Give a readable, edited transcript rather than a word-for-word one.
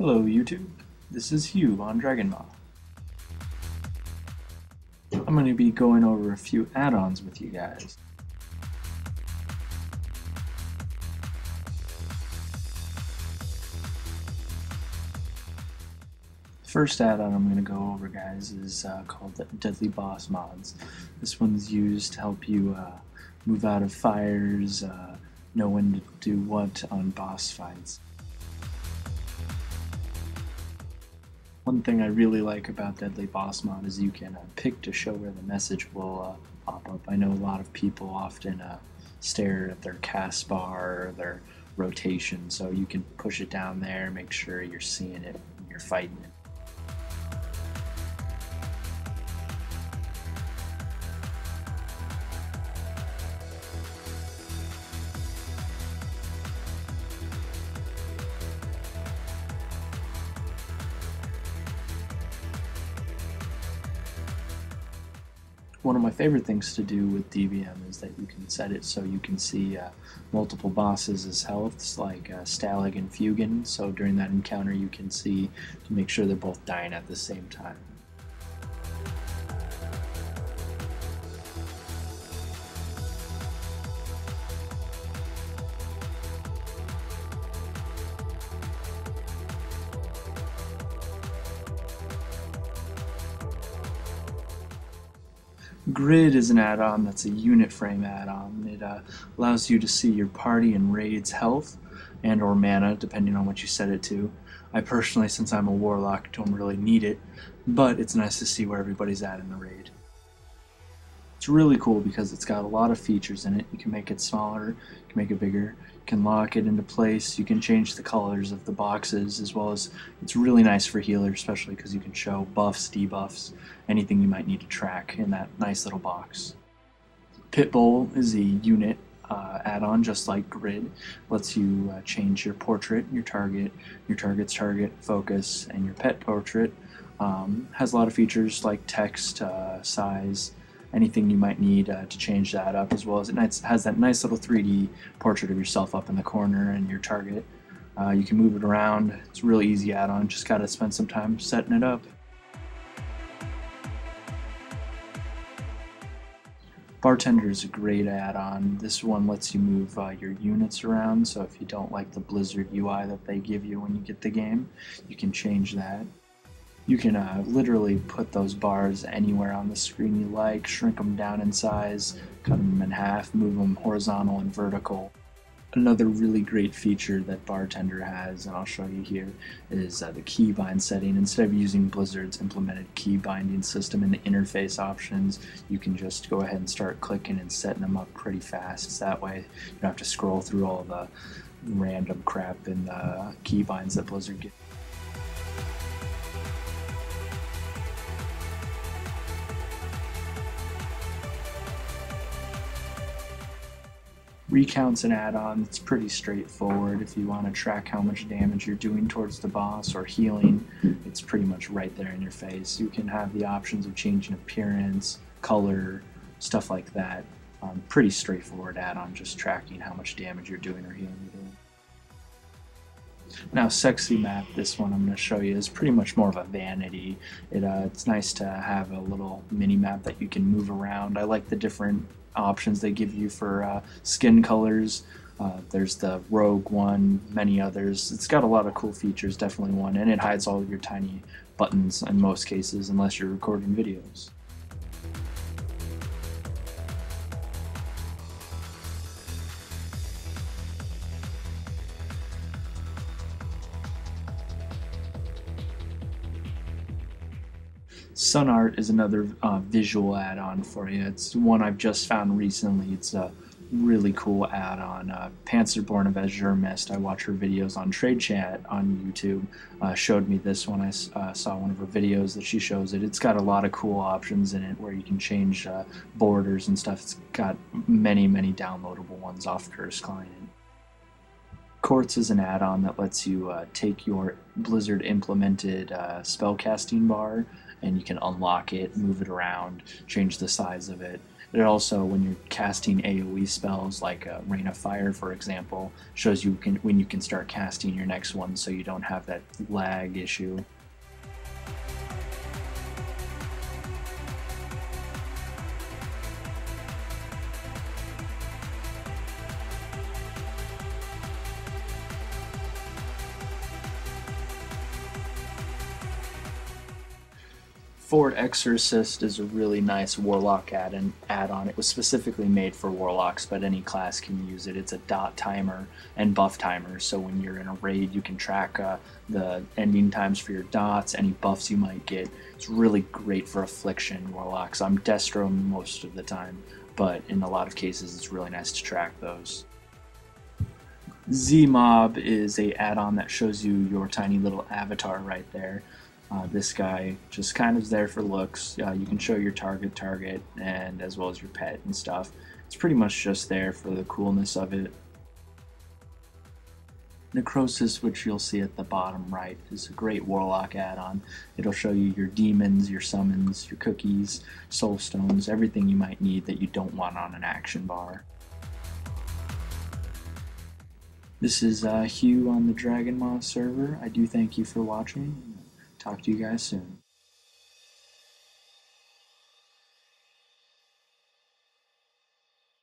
Hello YouTube, this is Hugh on Dragon Maw. I'm going to be going over a few add-ons with you guys. First add-on I'm going to go over, guys, is called Deadly Boss Mods. This one's used to help you move out of fires, know when to do what on boss fights. One thing I really like about Deadly Boss Mod is you can pick to show where the message will pop up. I know a lot of people often stare at their cast bar or their rotation, so you can push it down there, make sure you're seeing it when you're fighting it. One of my favorite things to do with DBM is that you can set it so you can see multiple bosses as healths, like Stalag and Fugan, so during that encounter you can see to make sure they're both dying at the same time. Grid is an add-on that's a unit frame add-on. It allows you to see your party and raid's health and or mana, depending on what you set it to. I personally, since I'm a warlock, don't really need it, but it's nice to see where everybody's at in the raid. It's really cool because it's got a lot of features in it. You can make it smaller, you can make it bigger, you can lock it into place, you can change the colors of the boxes, as well as it's really nice for healers, especially because you can show buffs, debuffs, anything you might need to track in that nice little box. Pitbull is a unit add-on, just like Grid. Lets you change your portrait, your target's target, focus, and your pet portrait. Has a lot of features like text, size, anything you might need to change that up, as well as it has that nice little 3D portrait of yourself up in the corner and your target. You can move it around. It's a really easy add-on, just gotta spend some time setting it up. Bartender is a great add-on. This one lets you move your units around, so if you don't like the Blizzard UI that they give you when you get the game, you can change that. You can literally put those bars anywhere on the screen you like, shrink them down in size, cut them in half, move them horizontal and vertical. Another really great feature that Bartender has, and I'll show you here, is the keybind setting. Instead of using Blizzard's implemented key binding system in the interface options, you can just go ahead and start clicking and setting them up pretty fast. That way you don't have to scroll through all the random crap in the keybinds that Blizzard gives. Recount's an add-on that's pretty straightforward. If you want to track how much damage you're doing towards the boss or healing, it's pretty much right there in your face. You can have the options of changing appearance, color, stuff like that. Pretty straightforward add-on, just tracking how much damage you're doing or healing you're doing. Now, Sexy Map, this one I'm going to show you, is pretty much more of a vanity. It's nice to have a little mini map that you can move around. I like the different options they give you for skin colors. There's the rogue one, many others. It's got a lot of cool features, definitely one, and it hides all of your tiny buttons in most cases, unless you're recording videos. Sun Art is another visual add-on for you. It's one I've just found recently. It's a really cool add-on. Panzerborn of Azure Mist, I watch her videos on Trade Chat on YouTube, showed me this one. I saw one of her videos that she shows it. It's got a lot of cool options in it where you can change borders and stuff. It's got many downloadable ones off Curse Client. Quartz is an add-on that lets you take your Blizzard implemented spellcasting bar and you can unlock it, move it around, change the size of it, It also, when you're casting AoE spells like Rain of Fire, for example, shows you when you can start casting your next one, so you don't have that lag issue. Fort Exorcist is a really nice Warlock add-on. It was specifically made for Warlocks, but any class can use it. It's a dot timer and buff timer, so when you're in a raid, you can track the ending times for your dots, any buffs you might get. It's really great for Affliction Warlocks. I'm Destro most of the time, but in a lot of cases, it's really nice to track those. Z-Mob is a add-on that shows you your tiny little avatar right there. This guy just kind of is there for looks. You can show your target, and as well as your pet and stuff. It's pretty much just there for the coolness of it. Necrosis, which you'll see at the bottom right, is a great Warlock add-on. It'll show you your demons, your summons, your cookies, soul stones, everything you might need that you don't want on an action bar. This is Hugh on the Dragon Maw server. I do thank you for watching. Talk to you guys soon.